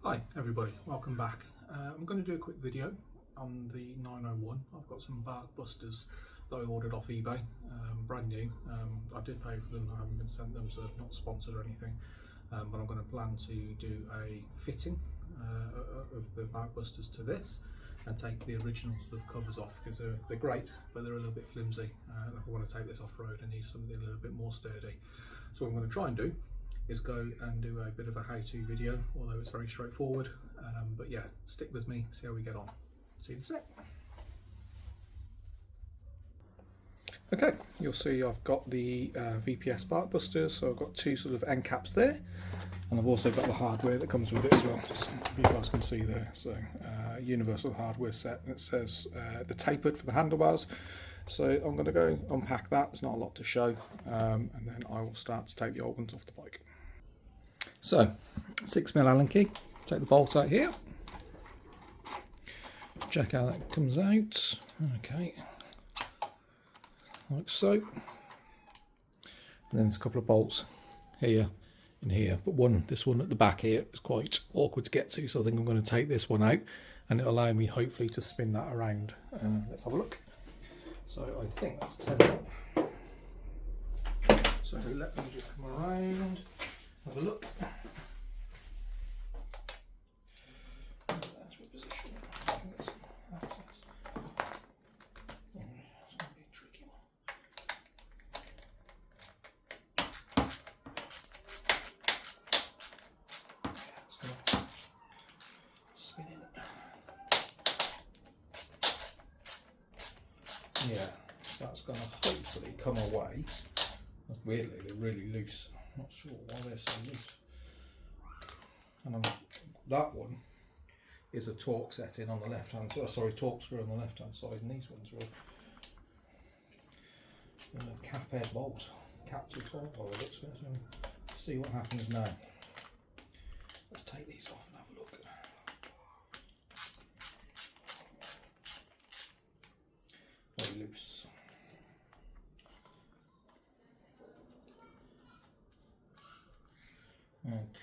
Hi everybody, welcome back. I'm going to do a quick video on the 901. I've got some BarkBusters that I ordered off eBay, brand new. I did pay for them, I haven't been sent them, so not sponsored or anything. But I'm going to plan to do a fitting of the BarkBusters to this and take the original sort of covers off, because they're great, but they're a little bit flimsy. If I want to take this off road, I need something a little bit more sturdy. So what I'm going to try and do is go and do a bit of a how-to video, although it's very straightforward. But yeah, stick with me, see how we get on. See you in a sec. Okay, you'll see I've got the VPS BarkBusters, so I've got two sort of end caps there, and I've also got the hardware that comes with it as well, so you guys can see there. So universal hardware set, and it says the tapered for the handlebars. So I'm going to go unpack that. There's not a lot to show, and then I will start to take the old ones off the bike. So 6mm Allen key, take the bolt out here, check how that comes out. Okay, like so. And then there's a couple of bolts here and here, but this one at the back here is quite awkward to get to, so I think I'm going to take this one out, and it'll allow me hopefully to spin that around. Let's have a look. So I think that's 10. So let me just come around, have a look. That's what position. I think that's access. Oh, it's going to be a tricky one. It's going to spin in. Yeah, that's going to hopefully come away. Weirdly, they're really loose. I'm not sure why they're so loose. And that one is a torque setting on the left hand side. Sorry, torque screw on the left hand side, and these ones were a cap head bolt, captive bolt. Oh, it looks good. So let's see what happens now. Let's take these off and have a look. Very loose.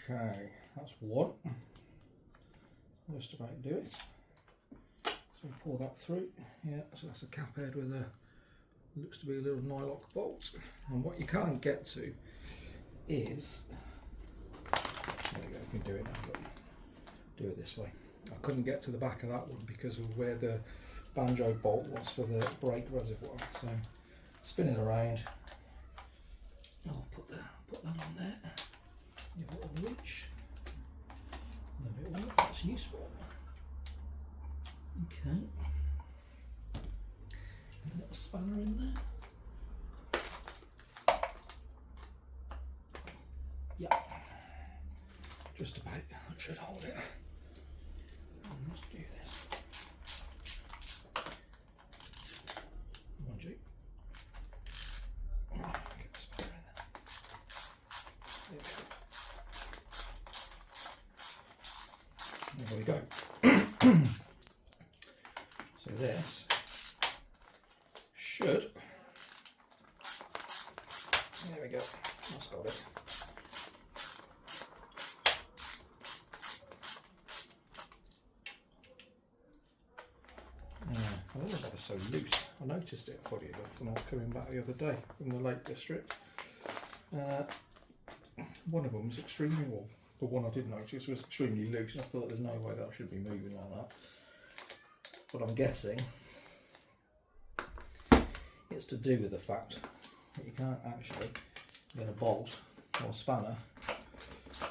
Okay, that's one. Just about to do it. So pull that through. Yeah, so that's a cap head with a, looks to be a little nylock bolt. And what you can't get to is, there you go, you can do it now, look. Do it this way. I couldn't get to the back of that one because of where the banjo bolt was for the brake reservoir. So spinning around, I'll put that on there. Give it a reach. And a bit more, that's useful. Okay. And a little spanner in there. Yeah. Just about, that should hold it. And let's do this. Mind you. Get the spanner in there. There we go. There we go. So this should, there we go, that's got it. I don't know why they're so loose. I noticed it, funny enough, when I was coming back the other day from the Lake District. One of them was extremely warm. The one I did notice was extremely loose, and I thought there's no way that should be moving like that. But I'm guessing it's to do with the fact that you can't actually get a bolt or a spanner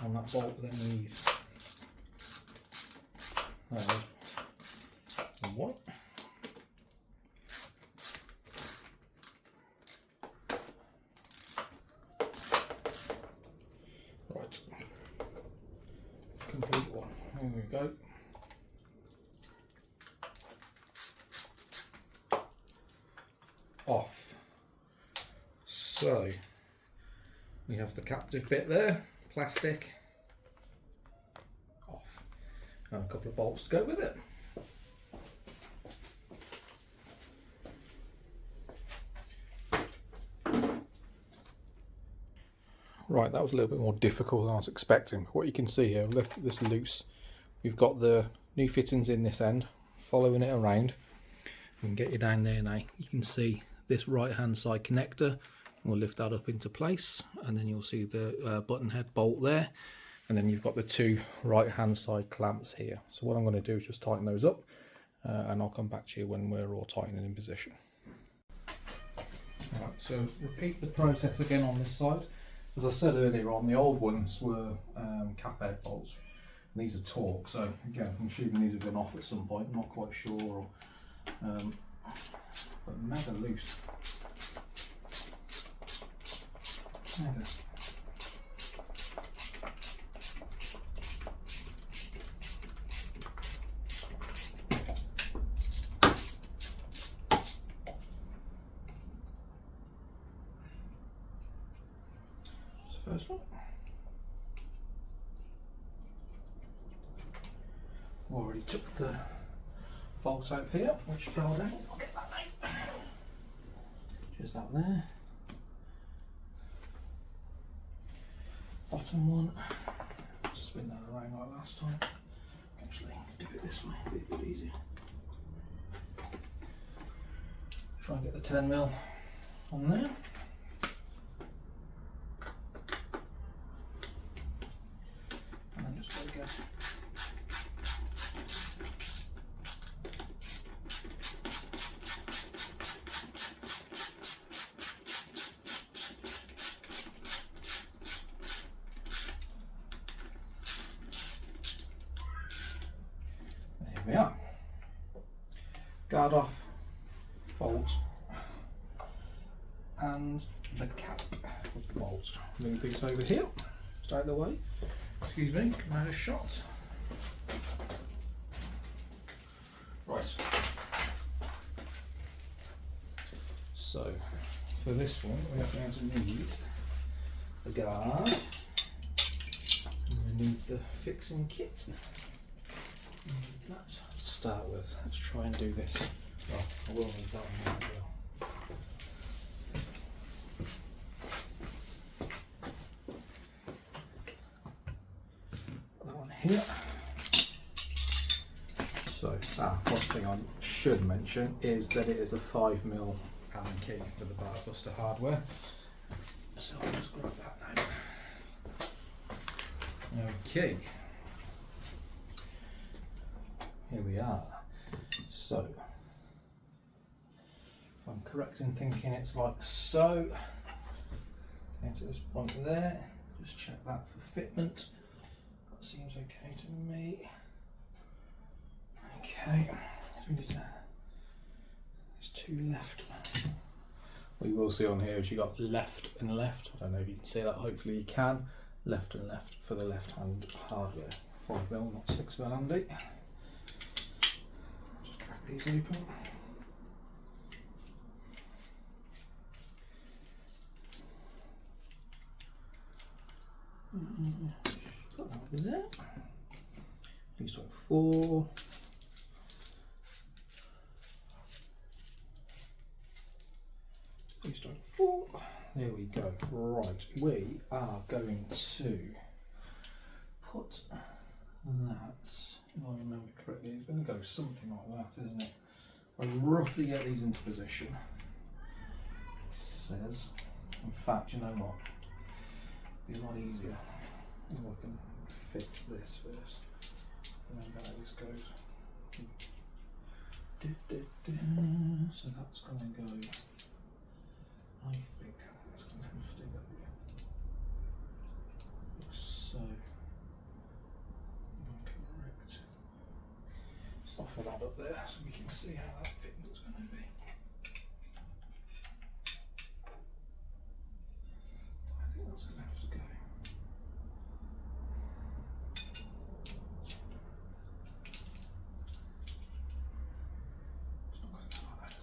on that bolt with any ease. There's one. Right. Complete one. There we go. Off. So we have the captive bit there, plastic, off, and a couple of bolts to go with it. Right, that was a little bit more difficult than I was expecting. What you can see here, I've left this loose we've got the new fittings in this end, following it around. We can get you down there now. You can see this right hand side connector. We'll lift that up into place, and then you'll see the button head bolt there, and then you've got the two right hand side clamps here. So what I'm going to do is just tighten those up, and I'll come back to you when we're all tightened in position. Alright, so repeat the process again on this side. As I said earlier on, the old ones were cap head bolts. And these are torque, so again, I'm assuming these have been off at some point, not quite sure. But mega loose. Mega. First one. Already took the bolt out here, which fell down. I'll get that out. Just that there. Bottom one. Spin that around like last time. Actually, do it this way, be a bit easier. Try and get the 10mm on there. There we are. Guard off, bolt, and the cap of the bolt. Move these over here, stay out of the way. Excuse me, come out of shot. Right. So, for this one, we are going to need the guard. And we need the fixing kit. We need that to start with. Let's try and do this. Well, I will need that one as well. That one here. So, one thing I should mention is that it is a 5mm Allen key for the BarkBuster hardware. So I'll just grab that now. Okay. Here we are. So, if I'm correct in thinking it's like so. Getting to this point there. Just check that for fitment. That seems okay to me. Okay. So we need to, there's two left. What you will see on here is you got left and left. I don't know if you can see that, hopefully you can. Left and left for the left hand hardware. 5mm, not 6mm handy. Just crack these open. Put that over there. These are 4. Please don't fall. There we go. Right, we are going to put that, if I remember correctly, it's going to go something like that, isn't it? I'll roughly get these into position. It says, in fact, you know what? It'll be a lot easier if I can fit this first. Remember how this goes. So that's going to go. I think it's going to stick up here. So, if I'm correct. Soften that up there so we can see how that fitment's going to be. I think that's going to have to go. It's not going to go like that.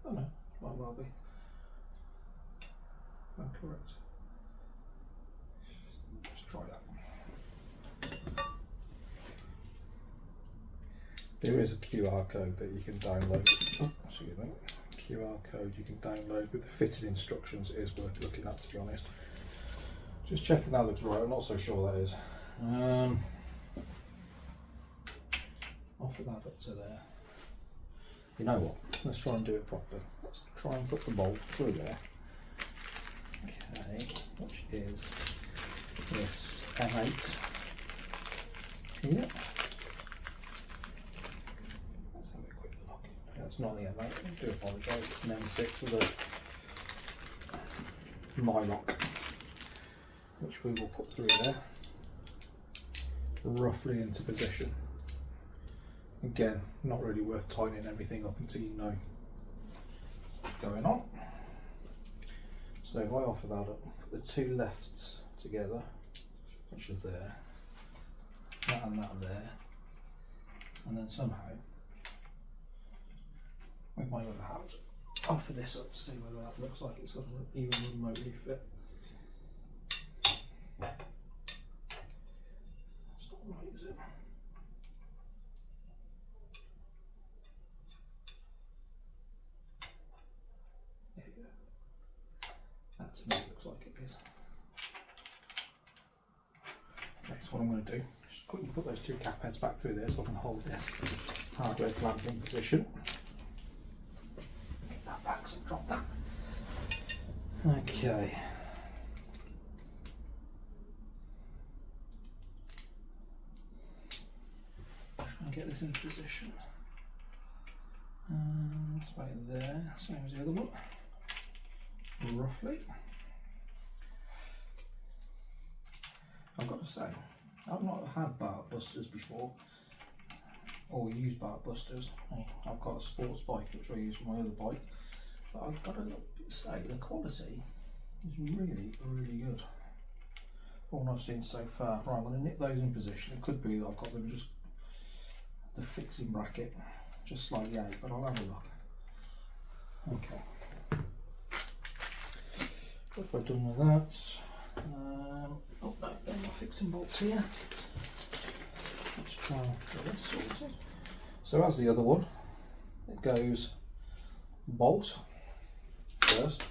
Oh no, might well be. I'm correct. Let's try that. There is a QR code that you can download. Oh, excuse me. QR code you can download with the fitted instructions. It is worth looking at, to be honest. Just checking that looks right, I'm not so sure that is. Offer that up to there. You know what, let's try and do it properly. Let's try and put the bolt through there. Okay, which is this M8 here. Let's have a quick look. That's not the M8, I do apologise, it's an M6 with a nylock, which we will put through there, roughly into position. Again, not really worth tightening everything up until you know what's going on. So if I offer that up, put the two lefts together, which is there, that and that there, and then somehow, with my other hand, offer this up to see whether that looks like it's got to even remotely fit. It's not right, is it? There you go. That to me looks like it is. Okay, so what I'm going to do, just quickly put those two cap heads back through there so I can hold this hardware clamp in position. Get that back so drop that. Okay. Try and get this into position. It's about there, same as the other one. Roughly. I've got to say, I've not had BarkBusters before, or used BarkBusters. I've got a sports bike which I use for my other bike, but I've got to say the quality is really, really good for what I've seen so far. Right, I'm going to nip those in position. It could be that I've got them just the fixing bracket just slightly out, but I'll have a look. Okay. What have I done with that? Oh no, there's my fixing bolts here. Let's try and get this sorted. So as the other one, it goes bolt first.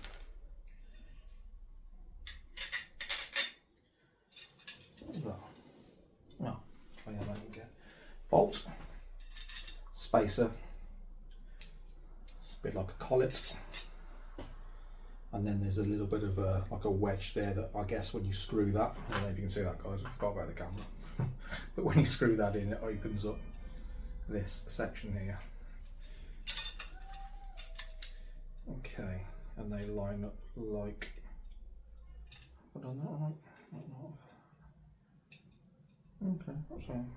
No, I am letting go. Bolt, spacer, it's a bit like a collet. And then there's a little bit of a, like a wedge there that I guess when you screw that, I don't know if you can see that guys, I forgot about the camera, but when you screw that in it opens up this section here. Okay, and they line up like, have I done that right? Okay, that's fine.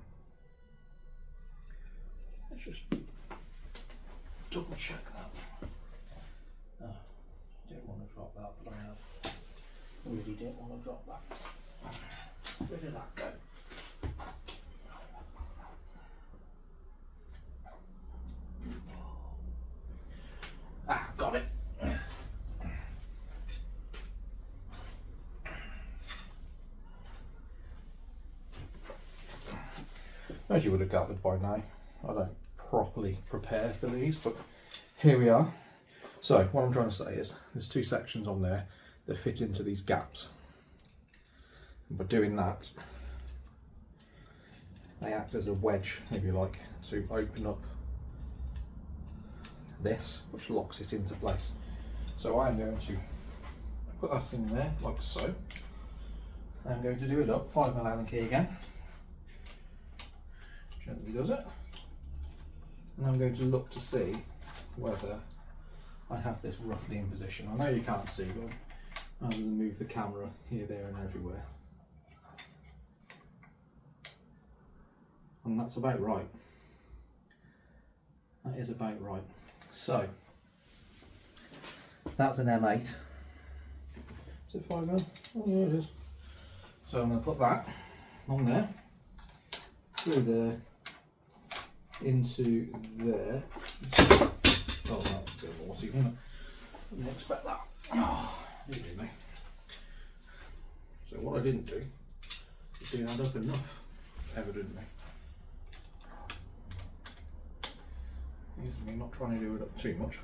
Let's just double check that. Didn't want to drop that, but I have. I really didn't want to drop that. Where did that go? Ah, got it. As you would have gathered by now, I don't properly prepare for these, but here we are. So what I'm trying to say is there's two sections on there that fit into these gaps. And by doing that, they act as a wedge, if you like, to open up this, which locks it into place. So I am going to put that in there, like so. I'm going to do it up, 5mm Allen key again. Gently does it. And I'm going to look to see whether I have this roughly in position. I know you can't see, but I'm going to move the camera here, there and everywhere. And that's about right. That is about right. So, that's an M8. Is it 5mm? Oh yeah, it is. So I'm going to put that on there, through there, into there. Oh, that's a bit watery, isn't it? Didn't expect that. Oh, you did me. So what I didn't do is didn't add up enough, evidently. Here's me not trying to do it up too much.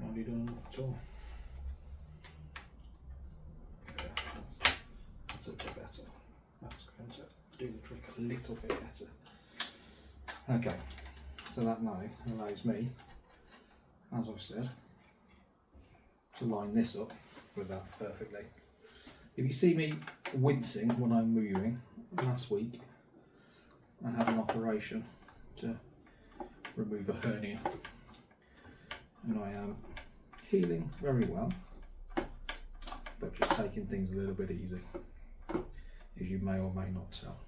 Hardly done enough at all. Yeah, better. That's going to do the trick a little bit better. Okay, so that now allows me, as I said, to line this up with that perfectly. If you see me wincing when I'm moving, last week I had an operation to remove a hernia, and I am healing very well, but just taking things a little bit easy, as you may or may not tell.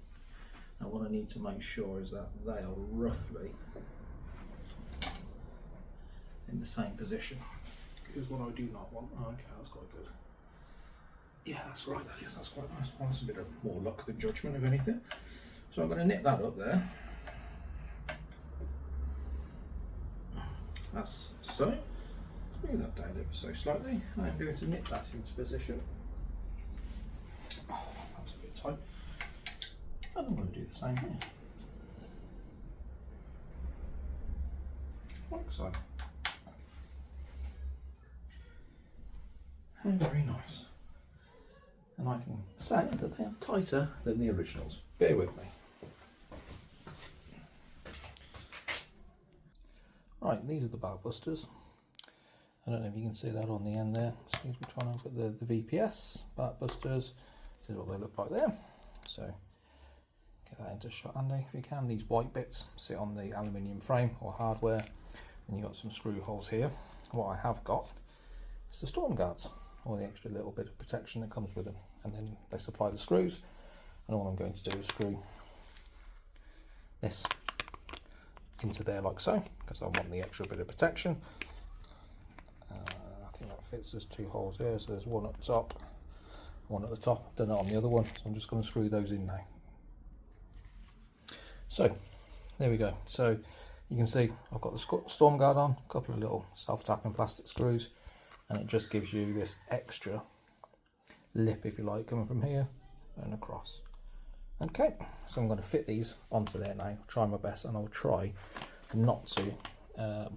Now what I need to make sure is that they are roughly in the same position, because what I do not want, oh, okay, that's quite good. Yeah, that's right, that is, that's quite nice. Well, that's a bit of more luck than judgment, if anything. So I'm going to nip that up there. That's so. Move that down ever so slightly. I'm going to nip that into position. Oh, that's a bit tight. And I'm going to do the same here. Like so. And very nice. And I can say that they are tighter than the originals. Bear with me. Right, these are the BarkBusters. I don't know if you can see that on the end there. Excuse me, trying to put the VPS BarkBusters. This is what they look like there. So get that into shot, Andy, if you can. These white bits sit on the aluminium frame or hardware, and you've got some screw holes here. What I have got is the storm guards, or the extra little bit of protection that comes with them, and then they supply the screws, and all I'm going to do is screw this into there like so, because I want the extra bit of protection. I think that fits. There's two holes here, so there's one up top, one at the top. I've done it on the other one, so I'm just going to screw those in now. So there we go. So you can see I've got the storm guard on, a couple of little self-tapping plastic screws, and it just gives you this extra lip, if you like, coming from here and across. Okay, so I'm going to fit these onto there now, try my best, and I'll try not to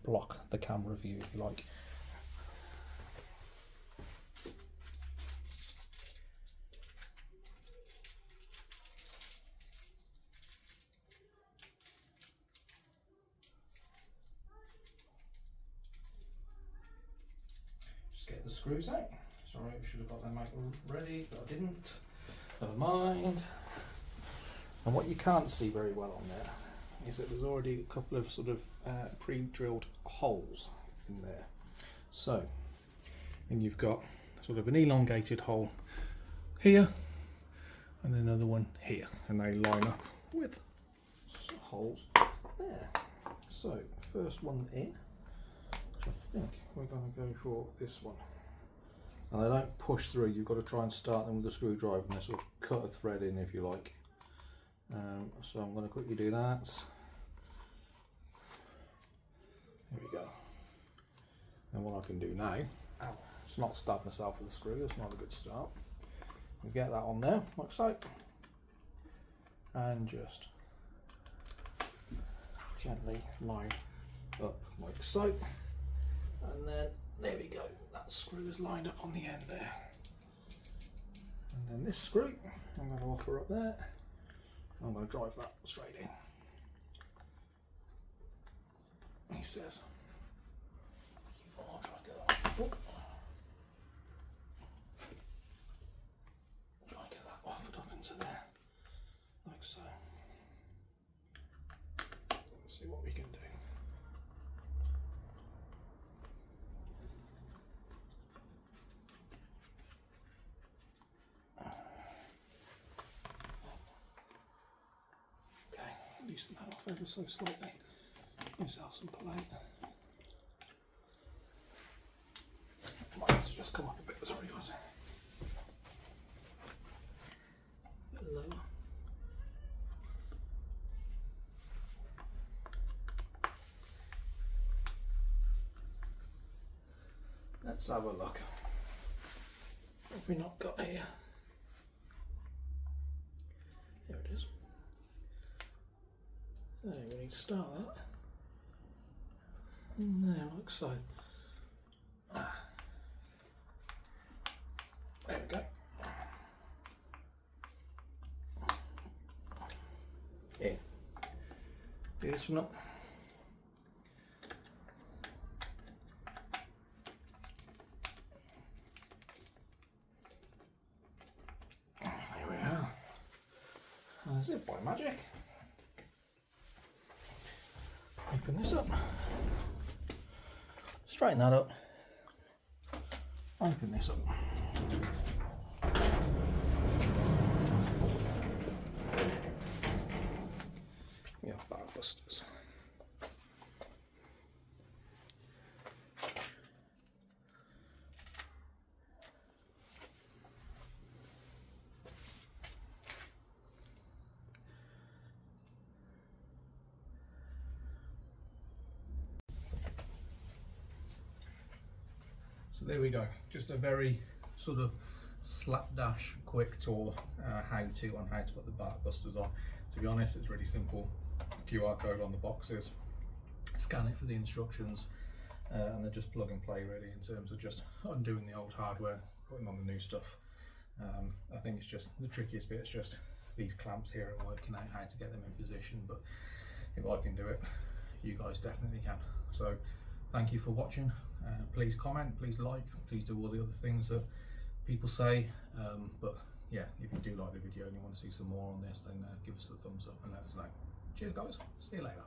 block the camera view, if you like. Just get the screws out. Sorry, I should have got them out ready, but I didn't. Never mind. And what you can't see very well on there is that there's already a couple of sort of pre-drilled holes in there. So, and you've got sort of an elongated hole here, and then another one here, and they line up with holes there. So, first one in, which I think we're going to go for this one. Now, they don't push through, you've got to try and start them with a screwdriver, and they sort of cut a thread in, if you like. So I'm going to quickly do that. There we go. And what I can do now, it's not stab myself with a screw, that's not a good start. Is get that on there, like so, and just gently line up like so. And then there we go, that screw is lined up on the end there. And then this screw, I'm going to offer up there. I'm going to drive that straight in. He says, oh, I'll try and get that off. Oh. Try and get that offered up into there, like so. Let's see what we can do. Loosen that off ever so slightly. Give yourself some play. Might have to just come up a bit, sorry guys. A bit lower. Let's have a look. What have we not got here? There it is. There, we need to start that. In there, like so. There we go. do this one up. There we are. That's it by magic. Open this up. Straighten that up. Open this up. We have BarkBusters. So there we go, just a very sort of slapdash quick tour how to put the BarkBusters on. To be honest, it's really simple. QR code on the boxes, scan it for the instructions, and then just plug and play really in terms of just undoing the old hardware, putting on the new stuff. I think it's just the trickiest bit, it's just these clamps here and working out how to get them in position, but if I can do it, you guys definitely can. So thank you for watching. Please comment, please like, please do all the other things that people say, but yeah, if you do like the video and you want to see some more on this, then give us a thumbs up and let us know. Cheers guys, see you later.